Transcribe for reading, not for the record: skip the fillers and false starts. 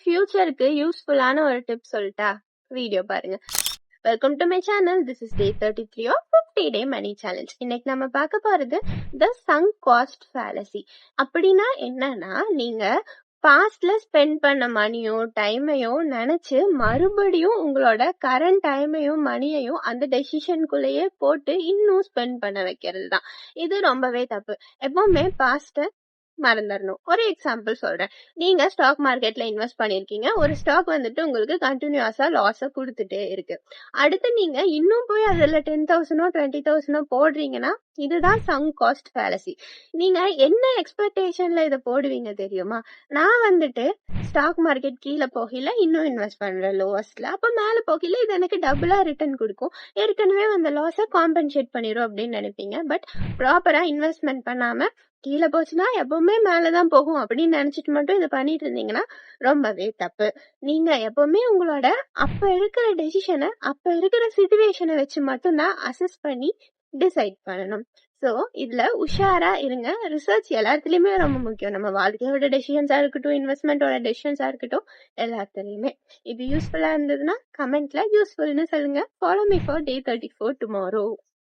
ஃபியூச்சருக்கு யூஸ்ஃபுல்லான ஒரு டிப் சொல்லட்டா? வீடியோ பாருங்க. Welcome to my channel. This is day 33 of 50 day money challenge. இன்னைக்கு நம்ம பார்க்க போறது த சங்க் காஸ்ட் ஃபேலசி. அப்படின்னா என்னன்னா, நீங்க பாஸ்ட்ல ஸ்பெண்ட் பண்ண மணியோ டைமையோ நினைச்சு மறுபடியும் உங்களோட கரண்ட் டைமையும் மணியையும் அந்த டெசிஷனுக்குள்ளேயே போட்டு இன்னும் ஸ்பெண்ட் பண்ண வைக்கிறது தான். இது ரொம்பவே தப்பு. எப்பவுமே பாஸ்ட மறந்துடணும். ஒரு எக்ஸாம்பிள் சொல்றேன். நீங்க ஸ்டாக் மார்க்கெட்ல இன்வெஸ்ட் பண்ணிருக்கீங்க. ஒரு ஸ்டாக் வந்துட்டு உங்களுக்கு கண்டினியூஸா லாஸ கொடுத்துட்டே இருக்கு. அடுத்து நீங்க இன்னும் போய் அதுல 10,000 20,000 போடுறீங்கன்னா இதுதான் சங்க் காஸ்ட் ஃபேலசி. நீங்க என்ன எக்ஸ்பெக்டேஷன்ல இதை போடுவீங்க தெரியுமா? நான் வந்துட்டு ஸ்டாக் மார்க்கெட் கீழே போகல இன்னும் இன்வெஸ்ட் பண்றேன் லோவஸ்ட்ல, அப்ப மேல போகல இது எனக்கு டபுளா ரிட்டர்ன் கொடுக்கும், ஏற்கனவே அந்த லாஸை காம்பன்சேட் பண்ணிரும் அப்படின்னு நினைப்பீங்க. பட் ப்ராப்பரா இன்வெஸ்ட்மெண்ட் பண்ணாம கீழே போச்சுன்னா எப்பவுமே மேலதான் போகும் அப்படின்னு நினைச்சிட்டு மட்டும் இதை பண்ணிட்டு இருந்தீங்கன்னா ரொம்பவே தப்பு. நீங்க எப்பவுமே உங்களோட அப்ப இருக்கிற டெசிஷனை அப்ப இருக்கிற சிச்சுவேஷனை வச்சு மட்டும்தான் அசஸ் பண்ணி டிசைட் பண்ணணும். ஸோ இதுல உஷாரா இருங்க. ரிசர்ச் எல்லாத்துலயுமே ரொம்ப முக்கியம். நம்ம வாழ்க்கையோட டெசிஷன்ஸா இருக்கட்டும், இன்வெஸ்ட்மெண்டோட டெசிஷன்ஸா இருக்கட்டும், எல்லாத்துலயுமே. இது யூஸ்ஃபுல்லா இருந்ததுன்னா கமெண்ட்ல யூஸ்ஃபுல்னு சொல்லுங்க. Follow me for day 34 tomorrow.